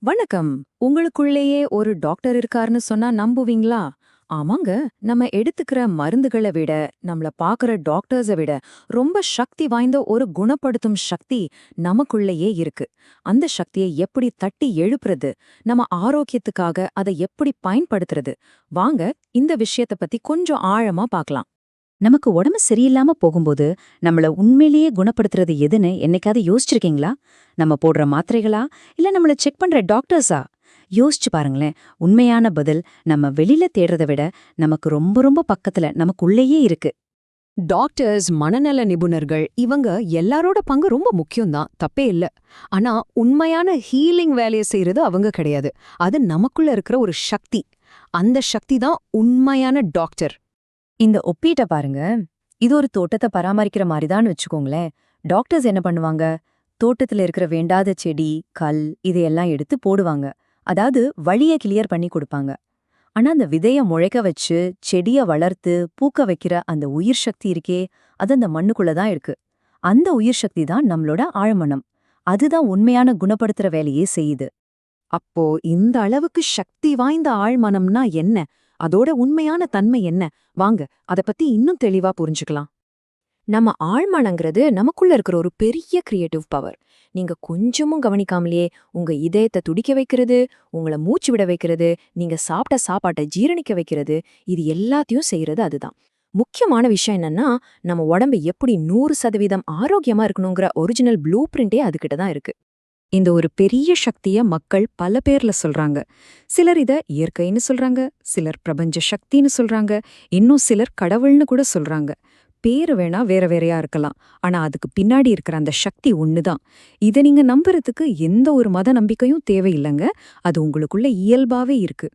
வணக்கம். உங்களுக்குள்ளேயே ஒரு டாக்டர் இருக்காருன்னு சொன்னா நம்புவீங்களா? ஆமாங்க. நம்ம எடுத்துக்கிற மருந்துகள விட, நம்மள பாக்குற டாக்டர்ஸ விட, ரொம்ப சக்தி வாய்ந்த ஒரு குணப்படுத்தும் சக்தி நமக்குள்ளேயே இருக்கு. அந்த சக்தியை எப்படி தட்டி எழுப்புறது? நம்ம ஆரோக்கியத்துக்காக அதை எப்படி பயன்படுத்துறது? வாங்க, இந்த விஷயத்த பத்தி கொஞ்சம் ஆழமா பார்க்கலாம். நமக்கு உடம்பு சரியில்லாம போகும்போது நம்மள உண்மையிலேயே குணப்படுத்துறது எதுன்னு என்னைக்காவது யோசிச்சிருக்கீங்களா? நம்ம போடுற மாத்திரைகளா? இல்ல நம்மள செக் பண்ற டாக்டர்ஸா? யோசிச்சு பாருங்களேன். உண்மையான பதில் நம்ம வெளியில தேடுறத விட நமக்கு ரொம்ப ரொம்ப பக்கத்துல நமக்குள்ளேயே இருக்கு. டாக்டர்ஸ், மனநல நிபுணர்கள் இவங்க எல்லாரோட பங்கு ரொம்ப முக்கியம்தான், தப்பே இல்ல. ஆனா உண்மையான ஹீலிங் வேலையை செய்யறது அவங்க கிடையாது. அது நமக்குள்ள இருக்கிற ஒரு சக்தி. அந்த சக்தி தான் உண்மையான டாக்டர். இந்த ஒப்பீட்ட பாருங்க. இது ஒரு தோட்டத்தை பராமரிக்கிற மாதிரிதான் வச்சுக்கோங்களேன். டாக்டர்ஸ் என்ன பண்ணுவாங்க? தோட்டத்துல இருக்கிற வேண்டாத செடி, கல் இதையெல்லாம் எடுத்து போடுவாங்க. அதாவது வழிய கிளியர் பண்ணி கொடுப்பாங்க. ஆனா அந்த விதைய முளைக்க வச்சு செடிய வளர்த்து பூக்க வைக்கிற அந்த உயிர் சக்தி இருக்கே, அது அந்த மண்ணுக்குள்ள தான் இருக்கு. அந்த உயிர் சக்தி தான் நம்மளோட ஆழ்மனம். அதுதான் உண்மையான குணப்படுத்துற வேலையே செய்யுது. அப்போ இந்த அளவுக்கு சக்தி வாய்ந்த ஆழ்மனம்னா என்ன? அதோட உண்மையான தன்மை என்ன? வாங்க, அத பத்தி இன்னும் தெளிவா புரிஞ்சுக்கலாம். நம்ம ஆழ்மனங்கிறது நமக்குள்ள இருக்கிற ஒரு பெரிய கிரியேட்டிவ் பவர். நீங்க கொஞ்சமும் கவனிக்காமலேயே உங்க இதயத்தை துடிக்க வைக்கிறது, உங்கள மூச்சு விட வைக்கிறது, நீங்க சாப்பிட்ட சாப்பாட்டை ஜீரணிக்க வைக்கிறது, இது எல்லாத்தையும் செய்யறது அதுதான். முக்கியமான விஷயம் என்னன்னா, நம்ம உடம்பு எப்படி 100% ஆரோக்கியமா இருக்கணுங்கிற ஒரிஜினல் ப்ளூ பிரிண்டே அதுகிட்ட தான் இருக்கு. இந்த ஒரு பெரிய சக்திய மக்கள் பல பேர்ல சொல்றாங்க. சிலர் இத இயற்கைன்னு சொல்றாங்க, சிலர் பிரபஞ்ச சக்தின்னு சொல்றாங்க, இன்னும் சிலர் கடவுள்னு கூட சொல்றாங்க. பேரு வேணா வேற வேறையா இருக்கலாம். ஆனா அதுக்கு பின்னாடி இருக்கிற அந்த சக்தி ஒண்ணுதான். இத நீங்க நம்புறதுக்கு எந்த ஒரு மத நம்பிக்கையும் தேவையில்லைங்க. அது உங்களுக்குள்ள இயல்பாவே இருக்கு.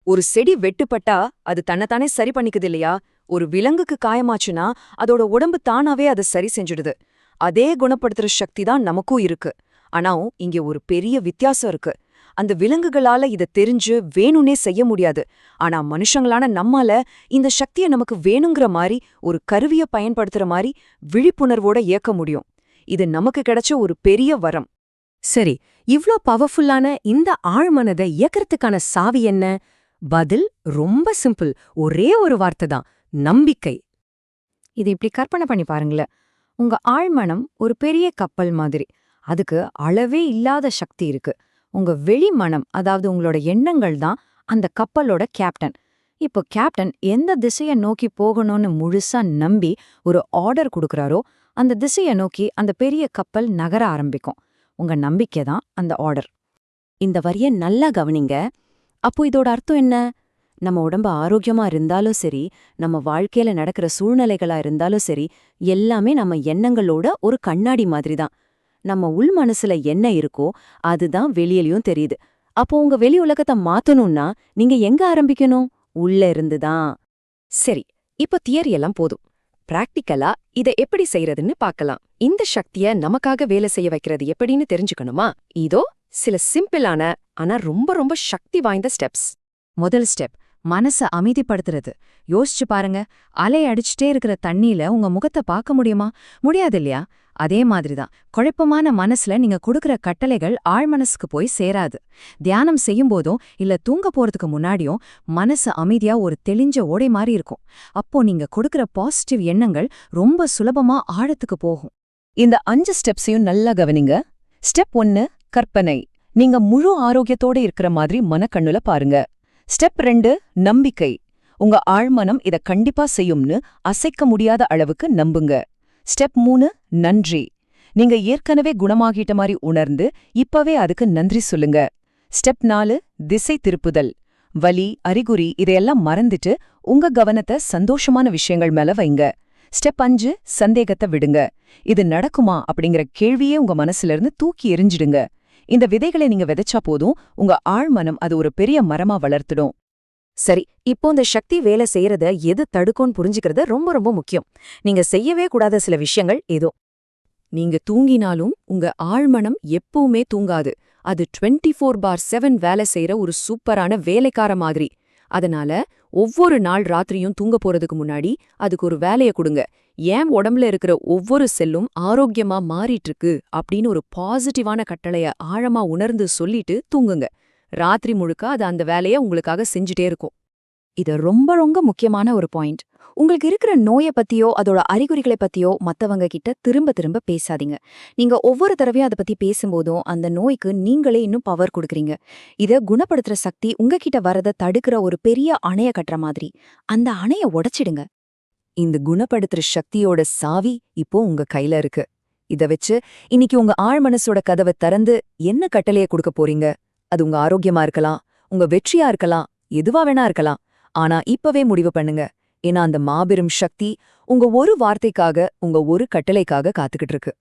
ஒரு செடி வெட்டுப்பட்டா அது தன்னைத்தானே சரி பண்ணிக்குது இல்லையா? ஒரு விலங்குக்கு காயமாச்சுன்னா அதோட உடம்பு தானாவே அதை சரி செஞ்சுடுது. அதே குணப்படுத்துற சக்தி தான் நமக்கும் இருக்கு. ஆனா இங்க ஒரு பெரிய வித்தியாசம் இருக்கு. அந்த விலங்குகளால இத தெரிஞ்சு வேணும்னே செய்ய முடியாது. ஆனா மனுஷங்களான நம்மால இந்த சக்திய நமக்கு வேணுங்கிற மாதிரி ஒரு கருவிய பயன்படுத்துற மாதிரி விழிப்புணர்வோட இயக்க முடியும். இது நமக்கு கிடைச்ச ஒரு பெரிய வரம். சரி, இவ்ளோ பவர்ஃபுல்லான இந்த ஆழ்மனதை இயக்கறதுக்கான சாவி என்ன? பதில் ரொம்ப சிம்பிள். ஒரே ஒரு வார்த்தை தான்: நம்பிக்கை. இது இப்படி கற்பனை பண்ணி பாருங்களேன். உங்க ஆழ்மனம் ஒரு பெரிய கப்பல் மாதிரி. அதுக்கு அளவே இல்லாத சக்தி இருக்கு. உங்க வெளிமனம், அதாவது உங்களோட எண்ணங்கள் தான் அந்த கப்பலோட கேப்டன். இப்போ கேப்டன் எந்த திசைய நோக்கி போகணும்னு முழுசா நம்பி ஒரு ஆர்டர் கொடுக்கறாரோ, அந்த திசைய நோக்கி அந்த பெரிய கப்பல் நகர ஆரம்பிக்கும். உங்க நம்பிக்கை தான் அந்த ஆர்டர். இந்த வரிய நல்லா கவனிங்க. அப்போ இதோட அர்த்தம் என்ன? நம்ம உடம்பு ஆரோக்கியமா இருந்தாலும் சரி, நம்ம வாழ்க்கையில நடக்கிற சூழ்நிலைகளா இருந்தாலும் சரி, எல்லாமே நம்ம எண்ணங்களோட ஒரு கண்ணாடி மாதிரி தான். நம்ம உள் மனசுல என்ன இருக்கோ அதுதான் வெளியிலயும் தெரியுது. அப்போ உங்க வெளி உலகத்தை மாத்தணும்னா நீங்க எங்க ஆரம்பிக்கணும்? உள்ள இருந்துதான். சரி, இப்போ தியரி எல்லாம் போதும். பிராக்டிக்கலா இத எப்படி செய்யறதுன்னு பார்க்கலாம். இந்த சக்திய நமக்காக வேலை செய்ய வைக்கிறது எப்படின்னு தெரிஞ்சுக்கணுமா? இதோ சில சிம்பிளான ஆனா ரொம்ப ரொம்ப சக்தி வாய்ந்த ஸ்டெப்ஸ். முதல் ஸ்டெப், மனச அமைதிப்படுத்துறது. யோசிச்சு பாருங்க. அலை அடிச்சுட்டே இருக்கிற தண்ணியில உங்க முகத்தை பார்க்க முடியுமா? முடியாது இல்லையா? அதே மாதிரிதான் குழப்பமான மனசுல நீங்க கொடுக்கிற கட்டளைகள் ஆழ்மனசுக்கு போய் சேராது. தியானம் செய்யும்போதும் இல்ல தூங்க போறதுக்கு முன்னாடியும் மனசு அமைதியா ஒரு தெளிஞ்ச ஓடை மாதிரி இருக்கும். அப்போ நீங்க கொடுக்கிற பாசிட்டிவ் எண்ணங்கள் ரொம்ப சுலபமா ஆழத்துக்கு போகும். இந்த 5 ஸ்டெப்ஸையும் நல்லா கவனிங்க. ஸ்டெப் 1, கற்பனை. நீங்க முழு ஆரோக்கியத்தோட இருக்கிற மாதிரி மனக்கண்ணுல பாருங்க. ஸ்டெப் 2, நம்பிக்கை. உங்க ஆழ்மனம் இத கண்டிப்பா செய்யும்னு அசைக்க முடியாத அளவுக்கு நம்புங்க. ஸ்டெப் 3, நன்றி. நீங்க ஏற்கனவே குணமாகிட்ட மாதிரி உணர்ந்து இப்பவே அதுக்கு நன்றி சொல்லுங்க. ஸ்டெப் 4, திசை திருப்புதல். வலி, அறிகுறி இதையெல்லாம் மறந்துட்டு உங்க கவனத்தை சந்தோஷமான விஷயங்கள் மேல வைங்க. ஸ்டெப் 5, சந்தேகத்தை விடுங்க. இது நடக்குமா அப்படிங்கிற கேள்வியே உங்க மனசுல இருந்து தூக்கி எறிஞ்சிடுங்க. இந்த விதைகளை நீங்க விதைச்சா போதும், உங்க ஆழ்மனம் அது ஒரு பெரிய மரமா வளர்த்துடும். சரி, இப்போ இந்த சக்தி வேலை செய்யறத எது தடுக்கும்னு புரிஞ்சுக்கிறது ரொம்ப ரொம்ப முக்கியம். நீங்க செய்யவே கூடாத சில விஷயங்கள் ஏதோ. நீங்க தூங்கினாலும் உங்க ஆழ்மனம் எப்பவுமே தூங்காது. அது 24/7 வேலை செய்யற ஒரு சூப்பரான வேலைக்கார மாதிரி. அதனால ஒவ்வொரு நாள் ராத்திரியும் தூங்க போறதுக்கு முன்னாடி அதுக்கு ஒரு வேலைய கொடுங்க. ஏன் உடம்புல இருக்கிற ஒவ்வொரு செல்லும் ஆரோக்கியமா மாறிட்டு இருக்கு அப்படின்னு ஒரு பாசிட்டிவான கட்டளைய ஆழமா உணர்ந்து சொல்லிட்டு தூங்குங்க. ராத்திரி முழுக்க அது அந்த வேலைய உங்களுக்காக செஞ்சுட்டே இருக்கும். இது ரொம்ப ரொம்ப முக்கியமான ஒரு பாயிண்ட். உங்களுக்கு இருக்கிற நோயை பத்தியோ அதோட அறிகுறிகளை பத்தியோ மத்தவங்க கிட்ட திரும்ப திரும்ப பேசாதீங்க. நீங்க ஒவ்வொரு தடவையும் அதை பத்தி பேசும்போதும் அந்த நோய்க்கு நீங்களே இன்னும் பவர் கொடுக்குறீங்க. இத குணப்படுத்துற சக்தி உங்ககிட்ட வரத தடுக்கிற ஒரு பெரிய அணைய கட்டுற மாதிரி. அந்த அணைய உடைச்சிடுங்க. இந்த குணப்படுத்துற சக்தியோட சாவி இப்போ உங்க கையில இருக்கு. இத வச்சு இன்னைக்கு உங்க ஆழ் மனசோட கதவை திறந்து என்ன கட்டளைய கொடுக்க போறீங்க? அது உங்க ஆரோக்கியமா இருக்கலாம், உங்க வெற்றியா இருக்கலாம், எதுவா வேணா இருக்கலாம். ஆனா இப்பவே முடிவு பண்ணுங்க. ஏன்னா அந்த மாபெரும் சக்தி உங்க ஒரு வார்த்தைக்காக, உங்க ஒரு கட்டளைக்காக காத்துக்கிட்டு இருக்கு.